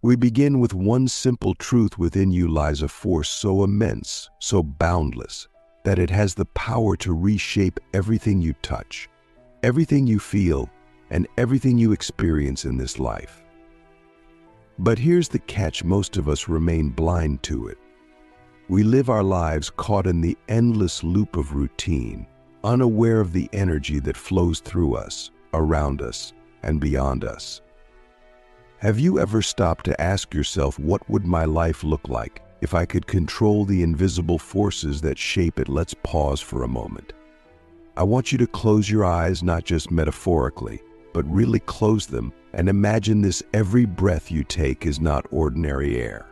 We begin with one simple truth: within you lies a force so immense, so boundless, that it has the power to reshape everything you touch, everything you feel, and everything you experience in this life. But here's the catch: most of us remain blind to it. We live our lives caught in the endless loop of routine, unaware of the energy that flows through us, around us, and beyond us. Have you ever stopped to ask yourself, what would my life look like if I could control the invisible forces that shape it? Let's pause for a moment. I want you to close your eyes, not just metaphorically, but really close them, and imagine this: every breath you take is not ordinary air.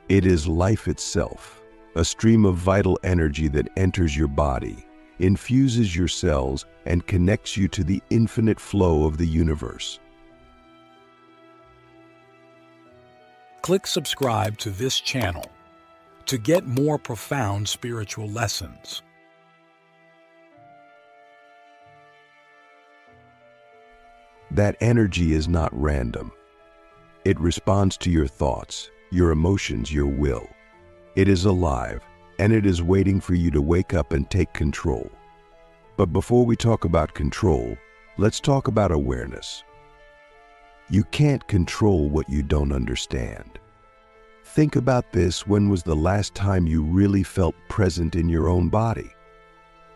It is life itself, a stream of vital energy that enters your body, infuses your cells, and connects you to the infinite flow of the universe. Click subscribe to this channel to get more profound spiritual lessons. That energy is not random. It responds to your thoughts, your emotions, your will. It is alive, and it is waiting for you to wake up and take control. But before we talk about control, let's talk about awareness. You can't control what you don't understand. Think about this: when was the last time you really felt present in your own body?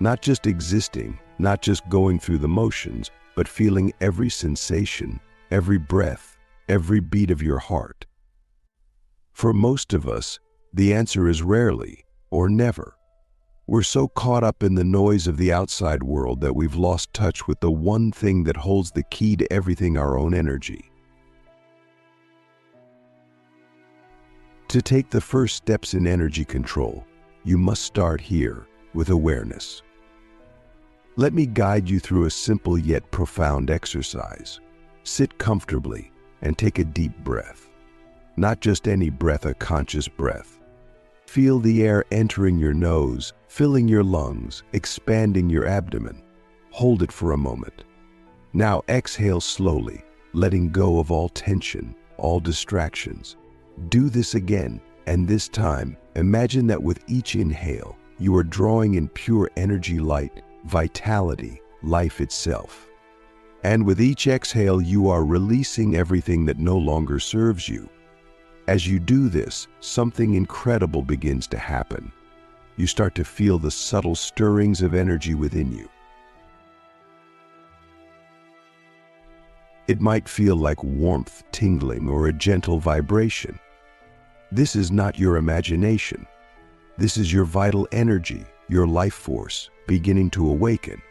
Not just existing, not just going through the motions, but feeling every sensation, every breath, every beat of your heart. For most of us, the answer is rarely or never. We're so caught up in the noise of the outside world that we've lost touch with the one thing that holds the key to everything: our own energy. To take the first steps in energy control, you must start here with awareness. Let me guide you through a simple yet profound exercise. Sit comfortably and take a deep breath. Not just any breath, a conscious breath. Feel the air entering your nose, filling your lungs, expanding your abdomen. Hold it for a moment. Now exhale slowly, letting go of all tension, all distractions. Do this again, and this time, imagine that with each inhale, you are drawing in pure energy, light, vitality, life itself. And with each exhale, you are releasing everything that no longer serves you. As you do this, something incredible begins to happen. You start to feel the subtle stirrings of energy within you. It might feel like warmth, tingling, or a gentle vibration. This is not your imagination. This is your vital energy, your life force, beginning to awaken.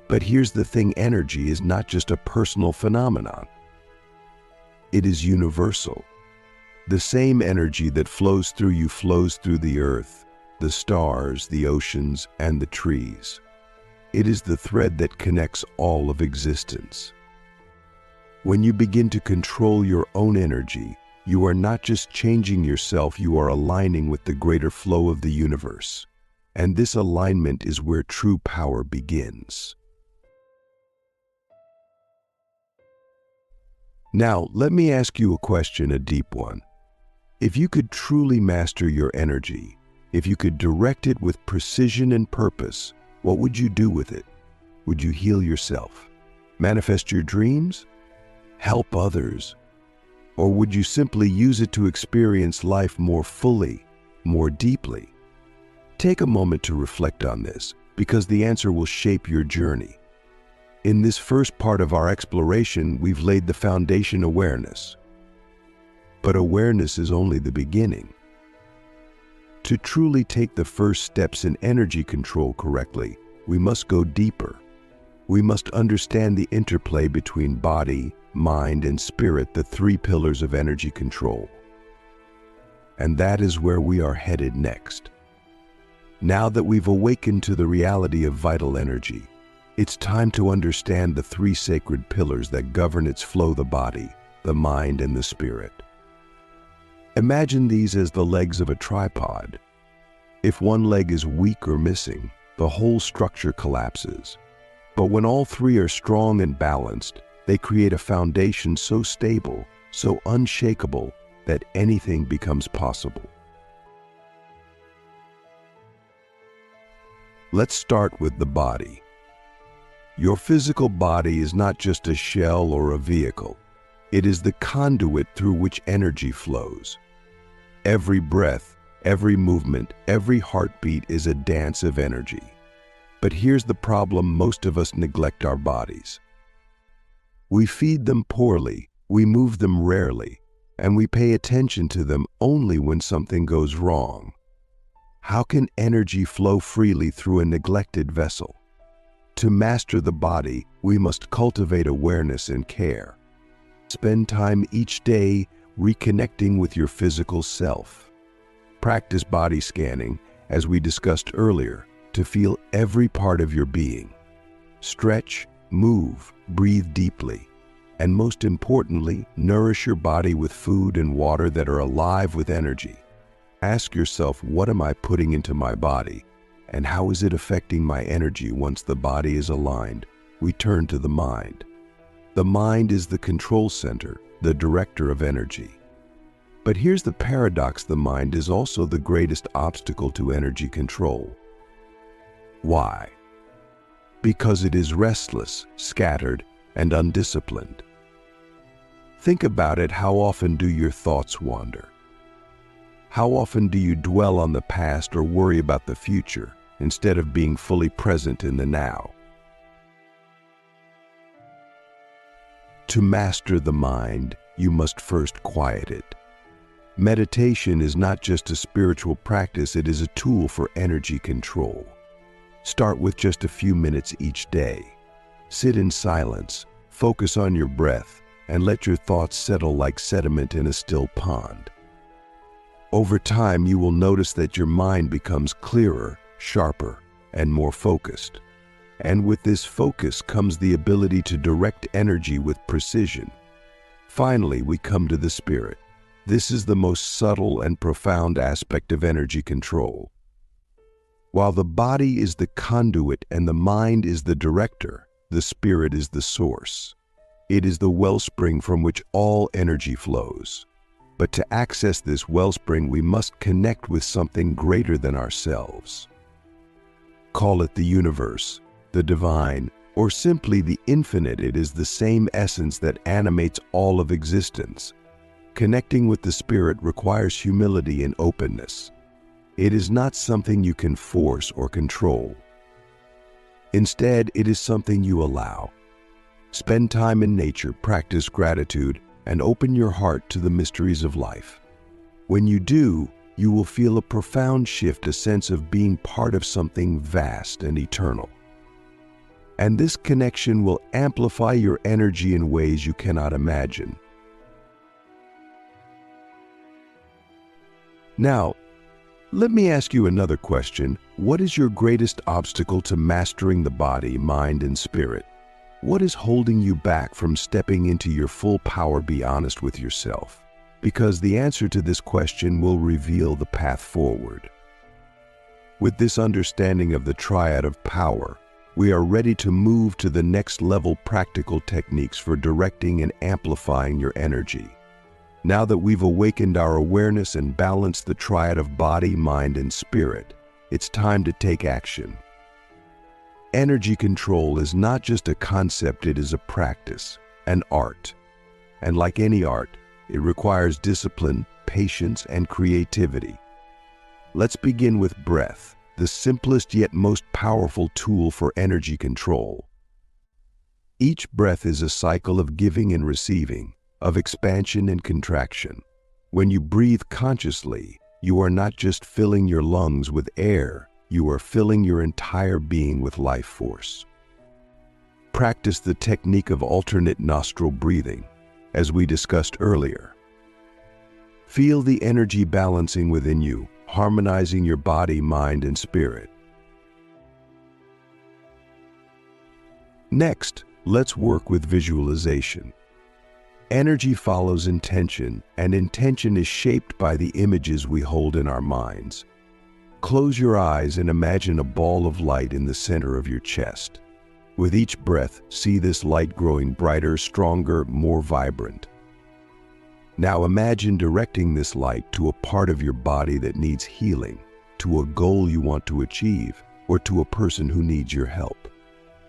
But here's the thing: energy is not just a personal phenomenon. It is universal. The same energy that flows through you flows through the earth, the stars, the oceans, and the trees. It is the thread that connects all of existence. When you begin to control your own energy, you are not just changing yourself, you are aligning with the greater flow of the universe. And this alignment is where true power begins. Now, let me ask you a question, a deep one. If you could truly master your energy, if you could direct it with precision and purpose, what would you do with it? Would you heal yourself? Manifest your dreams? Help others? Or would you simply use it to experience life more fully, more deeply? Take a moment to reflect on this, because the answer will shape your journey. In this first part of our exploration, we've laid the foundation: awareness. But awareness is only the beginning. To truly take the first steps in energy control correctly, we must go deeper. We must understand the interplay between body, mind, and spirit, the three pillars of energy control. And that is where we are headed next. Now that we've awakened to the reality of vital energy, it's time to understand the three sacred pillars that govern its flow: the body, the mind, and the spirit. Imagine these as the legs of a tripod. If one leg is weak or missing, the whole structure collapses. But when all three are strong and balanced, they create a foundation so stable, so unshakable that anything becomes possible. Let's start with the body. Your physical body is not just a shell or a vehicle. It is the conduit through which energy flows. Every breath, every movement, every heartbeat is a dance of energy. But here's the problem: most of us neglect our bodies. We feed them poorly, we move them rarely, and we pay attention to them only when something goes wrong. How can energy flow freely through a neglected vessel? To master the body, we must cultivate awareness and care. Spend time each day reconnecting with your physical self. Practice body scanning, as we discussed earlier, to feel every part of your being. Stretch, move, breathe deeply, and most importantly, nourish your body with food and water that are alive with energy. Ask yourself, what am I putting into my body, and how is it affecting my energy? Once the body is aligned, we turn to the mind. The mind is the control center, the director of energy. But here's the paradox: the mind is also the greatest obstacle to energy control. Why? Because it is restless, scattered, and undisciplined. Think about it. How often do your thoughts wander? How often do you dwell on the past or worry about the future instead of being fully present in the now? To master the mind, you must first quiet it. Meditation is not just a spiritual practice, it is a tool for energy control. Start with just a few minutes each day. Sit in silence, focus on your breath, and let your thoughts settle like sediment in a still pond. Over time, you will notice that your mind becomes clearer, sharper, and more focused. And with this focus comes the ability to direct energy with precision. Finally, we come to the spirit. This is the most subtle and profound aspect of energy control. While the body is the conduit and the mind is the director, the spirit is the source. It is the wellspring from which all energy flows. But to access this wellspring, we must connect with something greater than ourselves. Call it the universe, the divine, or simply the infinite. It is the same essence that animates all of existence. Connecting with the spirit requires humility and openness. It is not something you can force or control. Instead, it is something you allow. Spend time in nature, practice gratitude, and open your heart to the mysteries of life. When you do, you will feel a profound shift, a sense of being part of something vast and eternal. And this connection will amplify your energy in ways you cannot imagine. Now, let me ask you another question. What is your greatest obstacle to mastering the body, mind, and spirit? What is holding you back from stepping into your full power? Be honest with yourself, because the answer to this question will reveal the path forward. With this understanding of the triad of power, we are ready to move to the next level: practical techniques for directing and amplifying your energy. Now that we've awakened our awareness and balanced the triad of body, mind, and spirit, it's time to take action. Energy control is not just a concept, it is a practice, an art. And like any art, it requires discipline, patience, and creativity. Let's begin with breath, the simplest yet most powerful tool for energy control. Each breath is a cycle of giving and receiving, of expansion and contraction. When you breathe consciously, you are not just filling your lungs with air, you are filling your entire being with life force. Practice the technique of alternate nostril breathing, as we discussed earlier. Feel the energy balancing within you, harmonizing your body, mind, and spirit. Next, let's work with visualization. Energy follows intention, and intention is shaped by the images we hold in our minds. Close your eyes and imagine a ball of light in the center of your chest. With each breath, see this light growing brighter, stronger, more vibrant. Now imagine directing this light to a part of your body that needs healing, to a goal you want to achieve, or to a person who needs your help.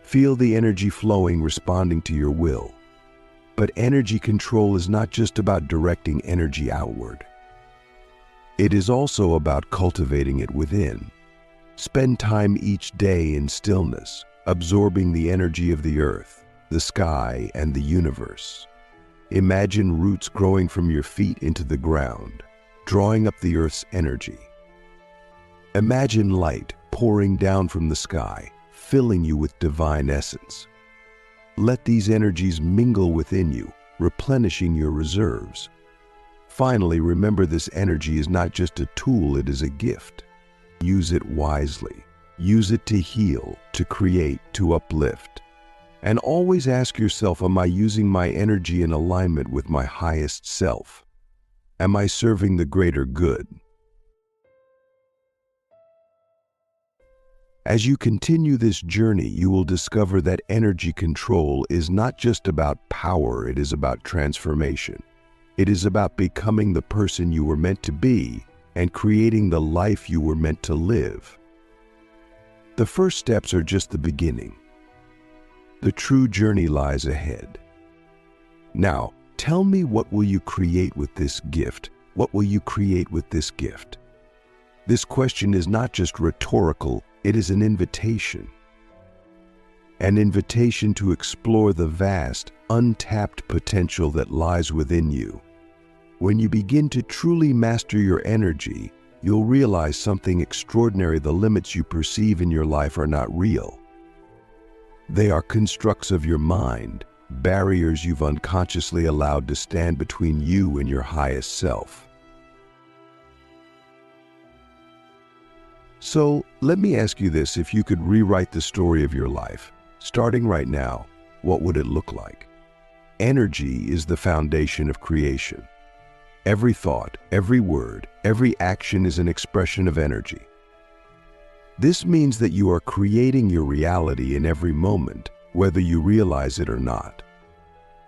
Feel the energy flowing, responding to your will. But energy control is not just about directing energy outward. It is also about cultivating it within. Spend time each day in stillness, absorbing the energy of the earth, the sky, and the universe. Imagine roots growing from your feet into the ground, drawing up the earth's energy. Imagine light pouring down from the sky, filling you with divine essence. Let these energies mingle within you, replenishing your reserves. Finally, remember this energy is not just a tool, it is a gift. Use it wisely. Use it to heal, to create, to uplift. And always ask yourself, am I using my energy in alignment with my highest self? Am I serving the greater good? As you continue this journey, you will discover that energy control is not just about power, it is about transformation. It is about becoming the person you were meant to be and creating the life you were meant to live. The first steps are just the beginning. The true journey lies ahead. Now, tell me, what will you create with this gift? What will you create with this gift? This question is not just rhetorical, it is an invitation. An invitation to explore the vast, untapped potential that lies within you. When you begin to truly master your energy, you'll realize something extraordinary. The limits you perceive in your life are not real. They are constructs of your mind, barriers you've unconsciously allowed to stand between you and your highest self. So, let me ask you this: if you could rewrite the story of your life, starting right now, what would it look like? Energy is the foundation of creation. Every thought, every word, every action is an expression of energy. This means that you are creating your reality in every moment, whether you realize it or not.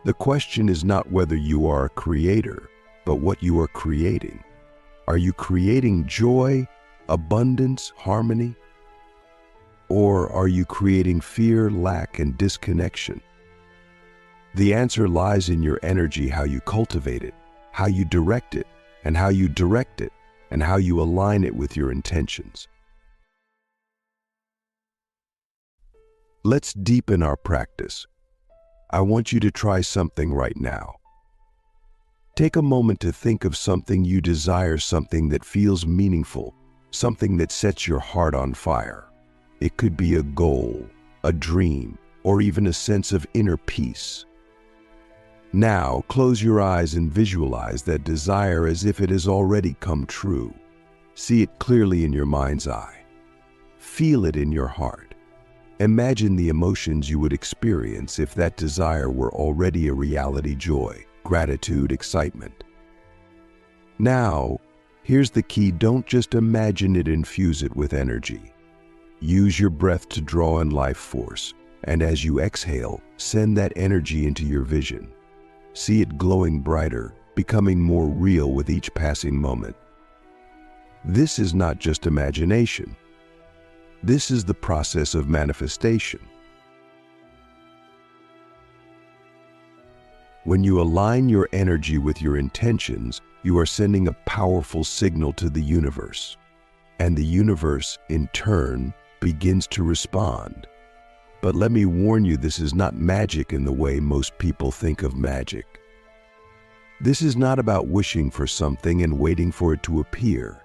The question is not whether you are a creator, but what you are creating. Are you creating joy, abundance, harmony? Or are you creating fear, lack, and disconnection? The answer lies in your energy, how you cultivate it, how you direct it, and how you direct it, and how you align it with your intentions. Let's deepen our practice. I want you to try something right now. Take a moment to think of something you desire, something that feels meaningful, something that sets your heart on fire. It could be a goal, a dream, or even a sense of inner peace. Now, close your eyes and visualize that desire as if it has already come true. See it clearly in your mind's eye. Feel it in your heart. Imagine the emotions you would experience if that desire were already a reality: joy, gratitude, excitement. Now, here's the key: don't just imagine it, infuse it with energy. Use your breath to draw in life force, and as you exhale, send that energy into your vision. See it glowing brighter, becoming more real with each passing moment. This is not just imagination. This is the process of manifestation. When you align your energy with your intentions, you are sending a powerful signal to the universe. And the universe, in turn, begins to respond. But let me warn you, this is not magic in the way most people think of magic. This is not about wishing for something and waiting for it to appear.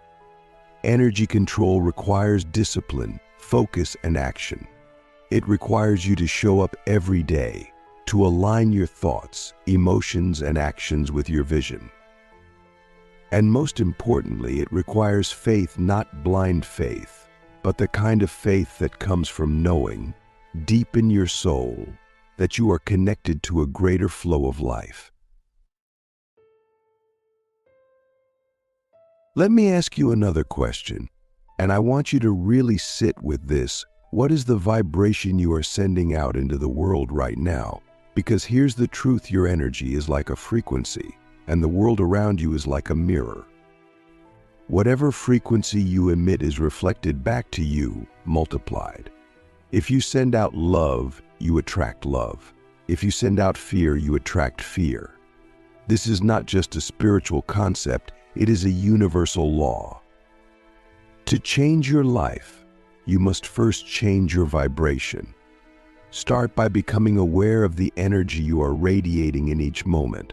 Energy control requires discipline, focus, and action. It requires you to show up every day, to align your thoughts, emotions, and actions with your vision. And most importantly, it requires faith, not blind faith, but the kind of faith that comes from knowing, deep in your soul, that you are connected to a greater flow of life. Let me ask you another question, and I want you to really sit with this. What is the vibration you are sending out into the world right now? Because here's the truth: your energy is like a frequency. and the world around you is like a mirror. Whatever frequency you emit is reflected back to you, multiplied. If you send out love, you attract love. If you send out fear, you attract fear. This is not just a spiritual concept, it is a universal law. To change your life, you must first change your vibration. Start by becoming aware of the energy you are radiating in each moment.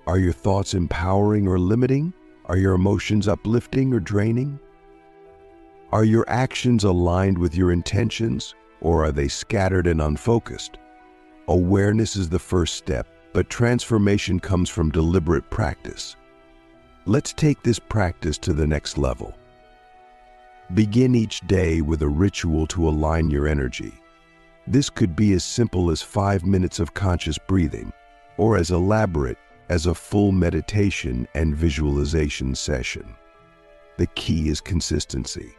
Are your thoughts empowering or limiting? Are your emotions uplifting or draining? Are your actions aligned with your intentions, or are they scattered and unfocused? Awareness is the first step, but transformation comes from deliberate practice. Let's take this practice to the next level. Begin each day with a ritual to align your energy. This could be as simple as 5 minutes of conscious breathing, or as elaborate as a full meditation and visualization session. The key is consistency.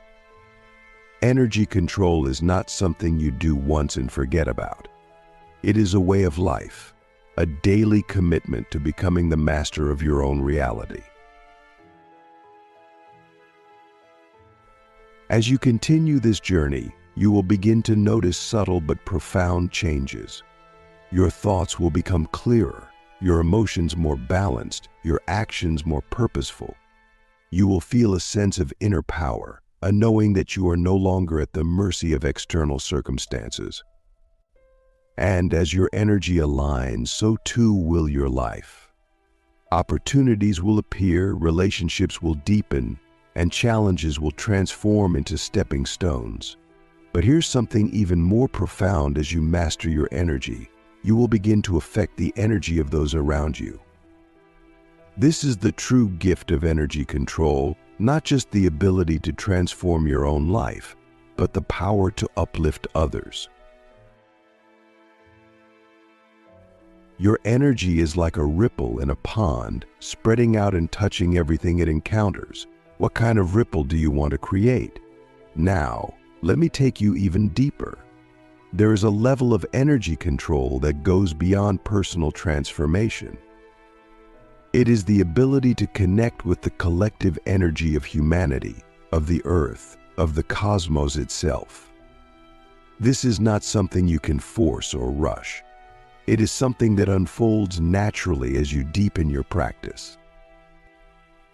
Energy control is not something you do once and forget about. It is a way of life, a daily commitment to becoming the master of your own reality. As you continue this journey, you will begin to notice subtle but profound changes. Your thoughts will become clearer, your emotions more balanced, your actions more purposeful. You will feel a sense of inner power, a knowing that you are no longer at the mercy of external circumstances. And as your energy aligns, so too will your life. Opportunities will appear, relationships will deepen, and challenges will transform into stepping stones. But here's something even more profound. As you master your energy, you will begin to affect the energy of those around you. This is the true gift of energy control, not just the ability to transform your own life, but the power to uplift others. Your energy is like a ripple in a pond, spreading out and touching everything it encounters. What kind of ripple do you want to create? Now, let me take you even deeper. There is a level of energy control that goes beyond personal transformation. It is the ability to connect with the collective energy of humanity, of the earth, of the cosmos itself. This is not something you can force or rush. It is something that unfolds naturally as you deepen your practice.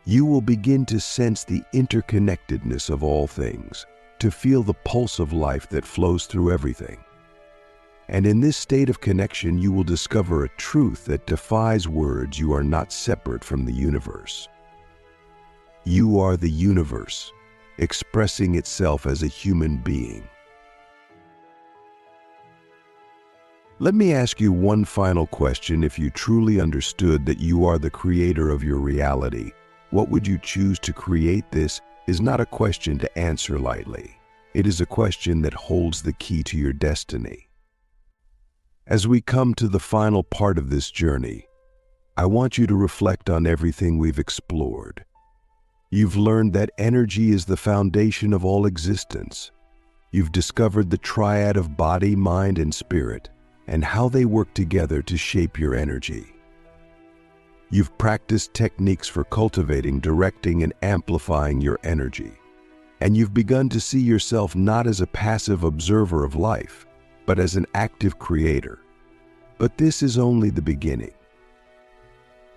You will begin to sense the interconnectedness of all things, to feel the pulse of life that flows through everything. And in this state of connection, you will discover a truth that defies words. You are not separate from the universe. You are the universe, expressing itself as a human being. Let me ask you one final question. If you truly understood that you are the creator of your reality, what would you choose to create? This is not a question to answer lightly. It is a question that holds the key to your destiny. As we come to the final part of this journey, I want you to reflect on everything we've explored. You've learned that energy is the foundation of all existence. You've discovered the triad of body, mind, and spirit, and how they work together to shape your energy. You've practiced techniques for cultivating, directing, and amplifying your energy. And you've begun to see yourself not as a passive observer of life, but as an active creator. But this is only the beginning.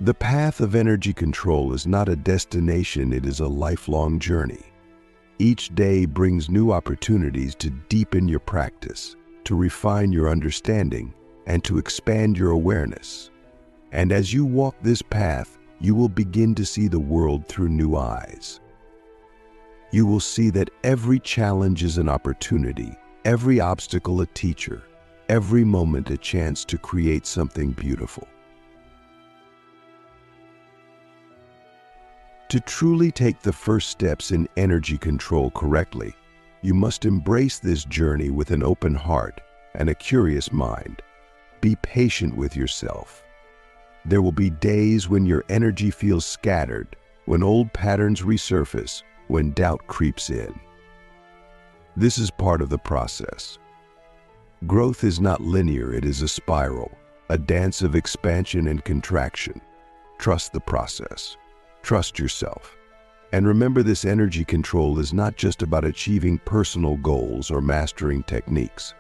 The path of energy control is not a destination, it is a lifelong journey. Each day brings new opportunities to deepen your practice, to refine your understanding, and to expand your awareness. And as you walk this path, you will begin to see the world through new eyes. You will see that every challenge is an opportunity, every obstacle a teacher, every moment a chance to create something beautiful. To truly take the first steps in energy control correctly, you must embrace this journey with an open heart and a curious mind. Be patient with yourself. There will be days when your energy feels scattered, when old patterns resurface, when doubt creeps in. This is part of the process. Growth is not linear, it is a spiral, a dance of expansion and contraction. Trust the process. Trust yourself. And remember, this energy control is not just about achieving personal goals or mastering techniques.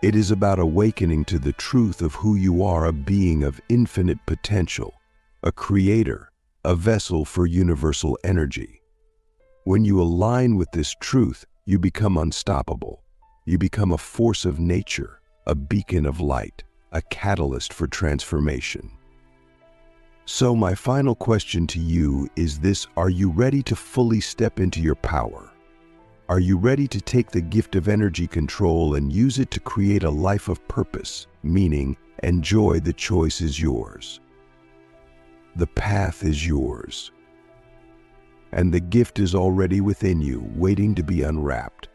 It is about awakening to the truth of who you are, a being of infinite potential, a creator, a vessel for universal energy. When you align with this truth, you become unstoppable. You become a force of nature, a beacon of light, a catalyst for transformation. So my final question to you is this: are you ready to fully step into your power? Are you ready to take the gift of energy control and use it to create a life of purpose, meaning, and joy? The choice is yours. The path is yours. And the gift is already within you, waiting to be unwrapped.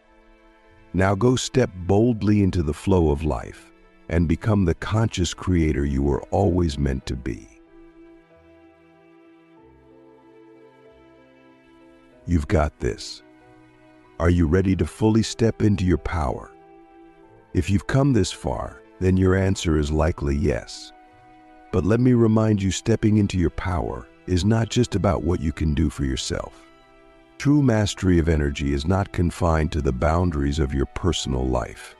Now go step boldly into the flow of life and become the conscious creator you were always meant to be. You've got this. Are you ready to fully step into your power? If you've come this far, then your answer is likely yes. But let me remind you, stepping into your power is not just about what you can do for yourself. True mastery of energy is not confined to the boundaries of your personal life.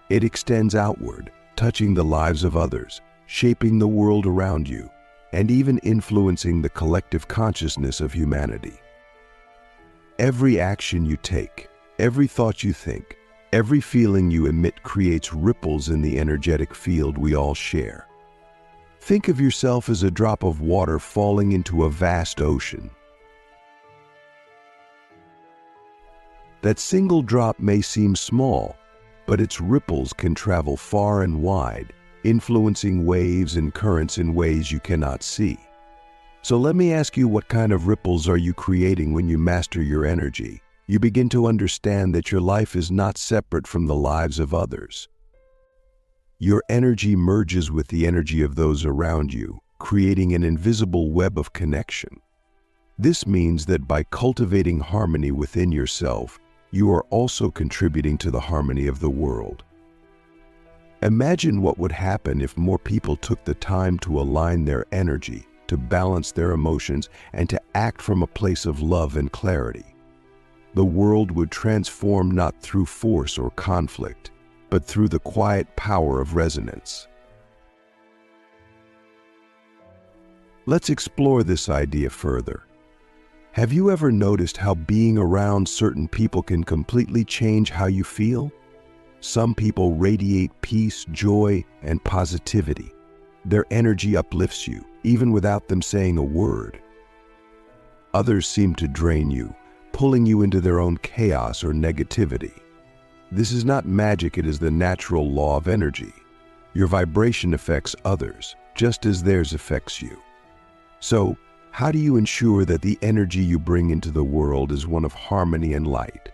It extends outward, touching the lives of others, shaping the world around you, and even influencing the collective consciousness of humanity. Every action you take, every thought you think, every feeling you emit creates ripples in the energetic field we all share. Think of yourself as a drop of water falling into a vast ocean. That single drop may seem small, but its ripples can travel far and wide, influencing waves and currents in ways you cannot see. So let me ask you, what kind of ripples are you creating when you master your energy? You begin to understand that your life is not separate from the lives of others. Your energy merges with the energy of those around you, creating an invisible web of connection. This means that by cultivating harmony within yourself, you are also contributing to the harmony of the world. Imagine what would happen if more people took the time to align their energy, to balance their emotions, and to act from a place of love and clarity. The world would transform not through force or conflict, but through the quiet power of resonance. Let's explore this idea further. Have you ever noticed how being around certain people can completely change how you feel? Some people radiate peace, joy, and positivity. Their energy uplifts you, even without them saying a word. Others seem to drain you, pulling you into their own chaos or negativity. This is not magic, it is the natural law of energy. Your vibration affects others, just as theirs affects you. So, how do you ensure that the energy you bring into the world is one of harmony and light?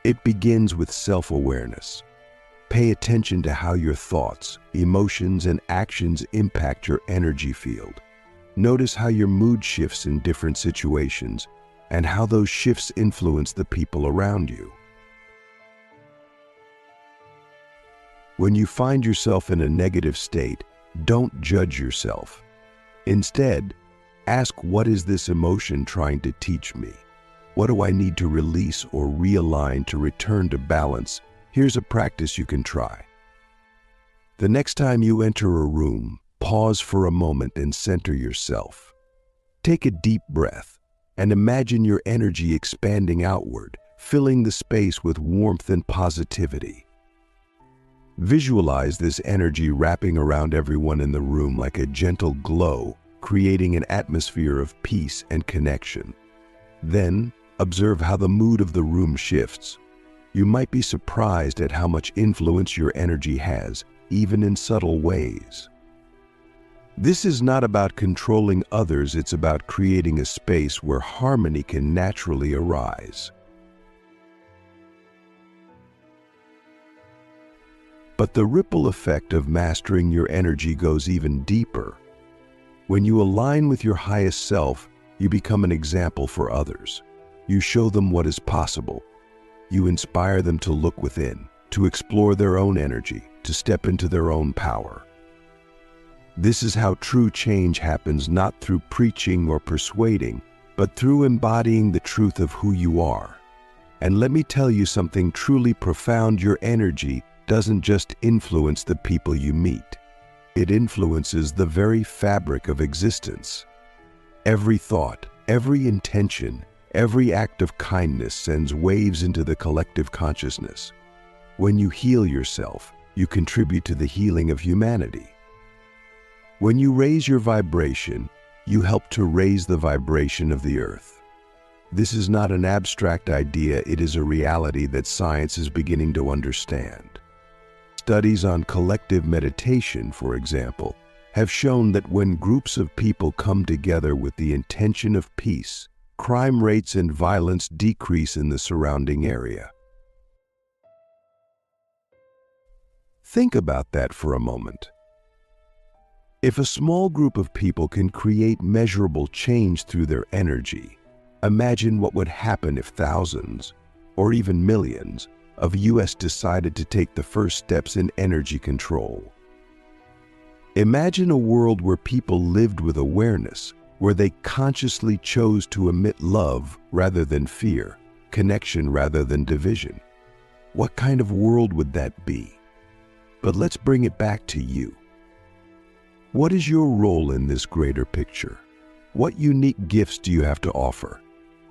It begins with self-awareness. Pay attention to how your thoughts, emotions, and actions impact your energy field. Notice how your mood shifts in different situations and how those shifts influence the people around you. When you find yourself in a negative state, don't judge yourself. Instead, ask, what is this emotion trying to teach me? What do I need to release or realign to return to balance? Here's a practice you can try. The next time you enter a room, pause for a moment and center yourself. Take a deep breath and imagine your energy expanding outward, filling the space with warmth and positivity. Visualize this energy wrapping around everyone in the room like a gentle glow, creating an atmosphere of peace and connection. Then, observe how the mood of the room shifts. You might be surprised at how much influence your energy has, even in subtle ways. This is not about controlling others, it's about creating a space where harmony can naturally arise. But the ripple effect of mastering your energy goes even deeper. When you align with your highest self, you become an example for others. You show them what is possible. You inspire them to look within, to explore their own energy, to step into their own power. This is how true change happens, not through preaching or persuading, but through embodying the truth of who you are. And let me tell you something truly profound: your energy doesn't just influence the people you meet. It influences the very fabric of existence. Every thought, every intention, every act of kindness sends waves into the collective consciousness. When you heal yourself, you contribute to the healing of humanity. When you raise your vibration, you help to raise the vibration of the earth. This is not an abstract idea, it is a reality that science is beginning to understand. Studies on collective meditation, for example, have shown that when groups of people come together with the intention of peace, crime rates and violence decrease in the surrounding area. Think about that for a moment. If a small group of people can create measurable change through their energy, imagine what would happen if thousands, or even millions, of US decided to take the first steps in energy control. Imagine a world where people lived with awareness, where they consciously chose to emit love rather than fear, connection rather than division. What kind of world would that be? But let's bring it back to you. What is your role in this greater picture? What unique gifts do you have to offer?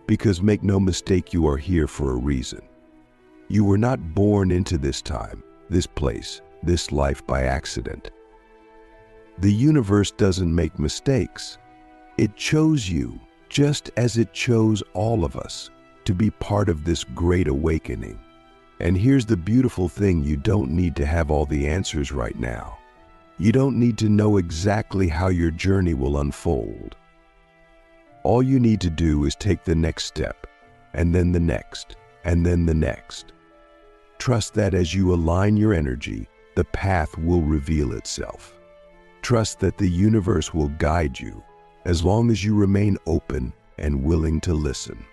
Because make no mistake, you are here for a reason. You were not born into this time, this place, this life by accident. The universe doesn't make mistakes. It chose you, just as it chose all of us, to be part of this great awakening. And here's the beautiful thing: you don't need to have all the answers right now. You don't need to know exactly how your journey will unfold. All you need to do is take the next step, and then the next, and then the next. Trust that as you align your energy, the path will reveal itself. Trust that the universe will guide you, as long as you remain open and willing to listen.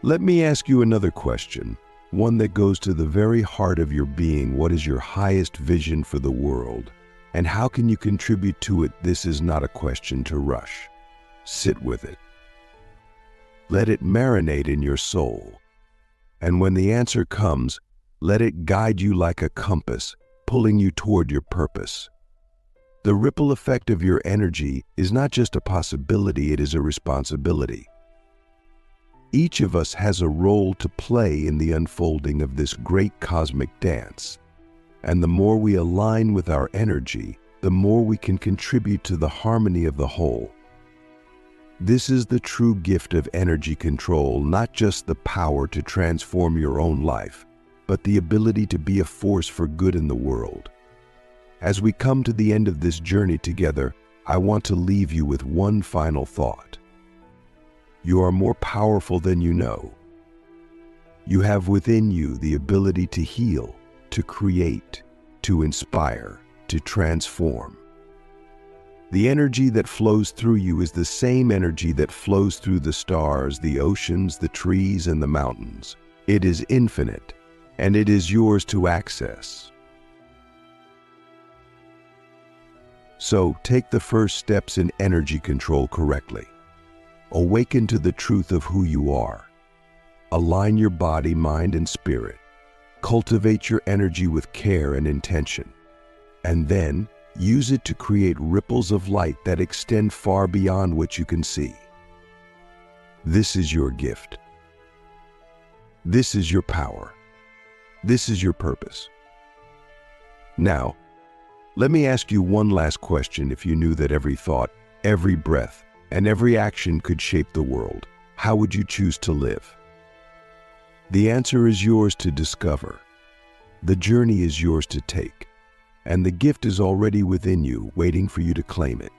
Let me ask you another question, one that goes to the very heart of your being. What is your highest vision for the world, and how can you contribute to it? This is not a question to rush. Sit with it. Let it marinate in your soul. And when the answer comes, let it guide you like a compass, pulling you toward your purpose. The ripple effect of your energy is not just a possibility, it is a responsibility. Each of us has a role to play in the unfolding of this great cosmic dance. And the more we align with our energy, the more we can contribute to the harmony of the whole. This is the true gift of energy control, not just the power to transform your own life, but the ability to be a force for good in the world. As we come to the end of this journey together, I want to leave you with one final thought. You are more powerful than you know. You have within you the ability to heal, to create, to inspire, to transform. The energy that flows through you is the same energy that flows through the stars, the oceans, the trees, and the mountains. It is infinite, and it is yours to access. So take the first steps in energy control correctly. Awaken to the truth of who you are. Align your body, mind, and spirit. Cultivate your energy with care and intention. And then use it to create ripples of light that extend far beyond what you can see. This is your gift. This is your power. This is your purpose. Now, let me ask you one last question. If you knew that every thought, every breath, and every action could shape the world, how would you choose to live? The answer is yours to discover. The journey is yours to take. And the gift is already within you, waiting for you to claim it.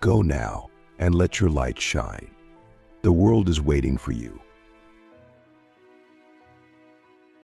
Go now and let your light shine. The world is waiting for you.